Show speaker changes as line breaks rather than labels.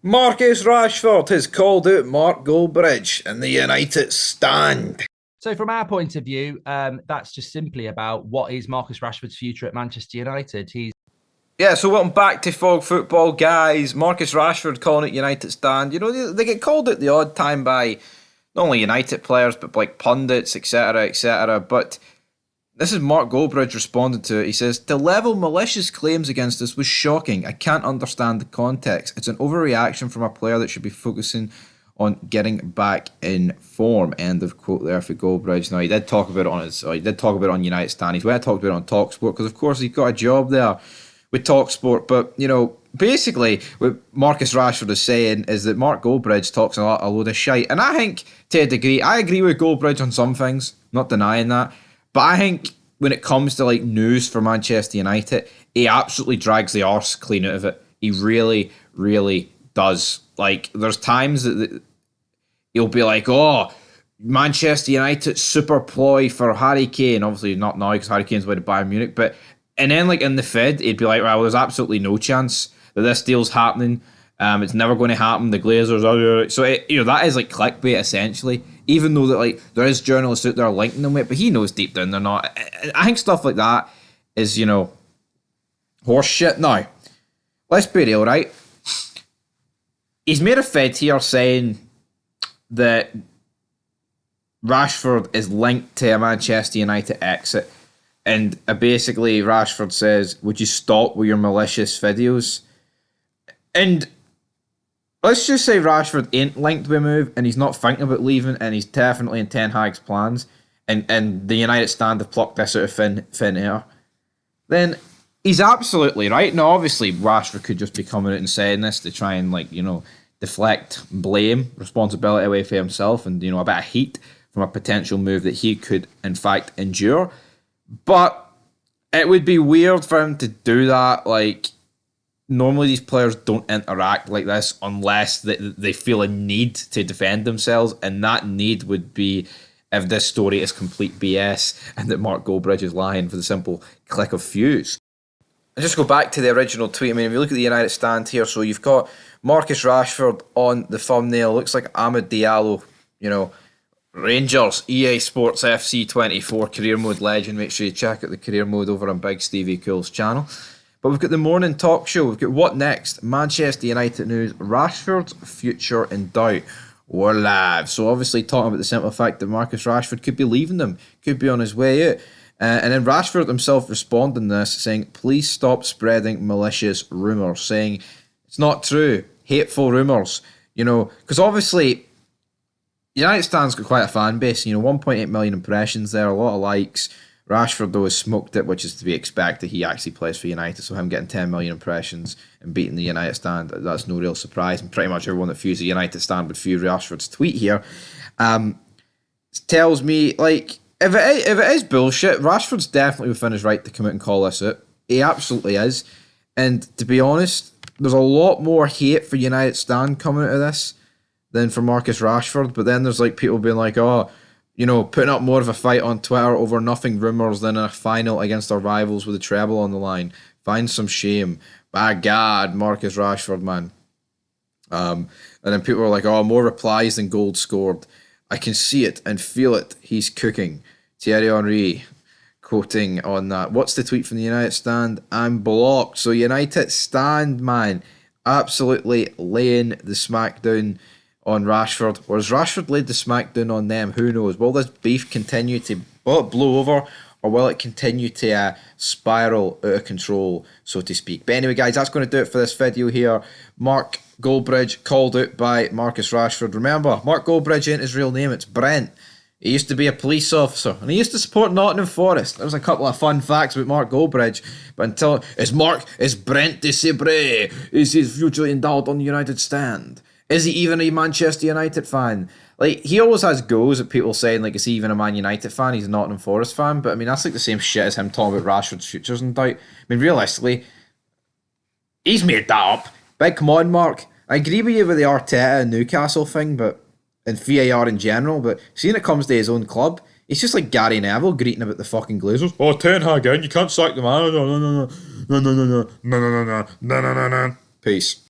Marcus Rashford has called out Mark Goldbridge and the United stand.
So from our point of view, that's just simply about what is Marcus Rashford's future at Manchester United.
So welcome back to Fog Football, guys. Marcus Rashford calling it United stand. You know, they get called out the odd time by not only United players, but like pundits, etc., etc. But this is Mark Goldbridge responding to it. He says, "To level malicious claims against us was shocking. I can't understand the context. It's an overreaction from a player that should be focusing on getting back in form." End of quote there for Goldbridge. Now he did talk about it on United Stand. He's went and talked about it on Talksport because of course he's got a job there with Talksport. But you know, basically what Marcus Rashford is saying is that Mark Goldbridge talks a load of shite. And I think to a degree, I agree with Goldbridge on some things, not denying that. But I think when it comes to like news for Manchester United, he absolutely drags the arse clean out of it. He really, really does. Like, there's times that he'll be like, "Oh, Manchester United super ploy for Harry Kane." Obviously not now because Harry Kane's away to Bayern Munich. But and then like in the Fed, he'd be like, "Well, there's absolutely no chance that this deal's happening. It's never going to happen. The Glazers." So that is like clickbait essentially. Even though that like there is journalists out there linking them with, but he knows deep down they're not. I think stuff like that is horse shit. Now, let's be real, right? He's made a fed here saying that Rashford is linked to a Manchester United exit, and basically Rashford says, "Would you stop with your malicious videos?" And let's just say Rashford ain't linked with a move and he's not thinking about leaving and he's definitely in Ten Hag's plans and the United stand have plucked this out of thin air. Then he's absolutely right. Now, obviously, Rashford could just be coming out and saying this to try and, deflect blame, responsibility away from himself and, a bit of heat from a potential move that he could, in fact, endure. But it would be weird for him to do that, normally these players don't interact like this unless they feel a need to defend themselves, and that need would be if this story is complete BS and that Mark Goldbridge is lying for the simple click of fuse. And just go back to the original tweet. I mean, if you look at the United stand here, so you've got Marcus Rashford on the thumbnail. Looks like Amad Diallo, Rangers, EA Sports FC 24, career mode legend. Make sure you check out the career mode over on Big Stevie Cool's channel. But we've got the morning talk show. We've got what next? Manchester United news. Rashford's future in doubt. We're live. So obviously talking about the simple fact that Marcus Rashford could be leaving them. Could be on his way out. And then Rashford himself responding to this saying, "Please stop spreading malicious rumours." Saying, it's not true. Hateful rumours. Because obviously United stand's got quite a fan base. 1.8 million impressions there. A lot of likes. Rashford, though, has smoked it, which is to be expected. He actually plays for United, so him getting 10 million impressions and beating the United stand, that's no real surprise. And pretty much everyone that views the United stand would view Rashford's tweet here. Tells me, if it is bullshit, Rashford's definitely within his right to come out and call this out. He absolutely is. And to be honest, there's a lot more hate for United stand coming out of this than for Marcus Rashford. But then there's people being like, "Oh, putting up more of a fight on Twitter over nothing rumours than a final against our rivals with a treble on the line. Find some shame. By God, Marcus Rashford, man." And then people are like, "Oh, more replies than goals scored. I can see it and feel it. He's cooking." Thierry Henry quoting on that. What's the tweet from the United stand? "I'm blocked." So United stand, man, absolutely laying the smackdown on Rashford, or has Rashford laid the smackdown on them? Who knows? Will this beef continue to blow over, or will it continue to spiral out of control, so to speak? But anyway, guys, that's going to do it for this video here. Mark Goldbridge called out by Marcus Rashford. Remember, Mark Goldbridge ain't his real name, it's Brent. He used to be a police officer, and he used to support Nottingham Forest. There's a couple of fun facts about Mark Goldbridge, but until is Brent de Sabre? Is his future endowed on the United stand? Is he even a Manchester United fan? He always has goes at people saying, is he even a Man United fan? He's a Nottingham Forest fan. But, I mean, that's the same shit as him talking about Rashford's futures in doubt. I mean, realistically, he's made that up. Big, come on, Mark. I agree with you with the Arteta and Newcastle thing, and VAR in general, but seeing it comes to his own club, it's just like Gary Neville greeting about the fucking Glazers. "Oh, Ten Hag again, you can't sack the man. No. Peace."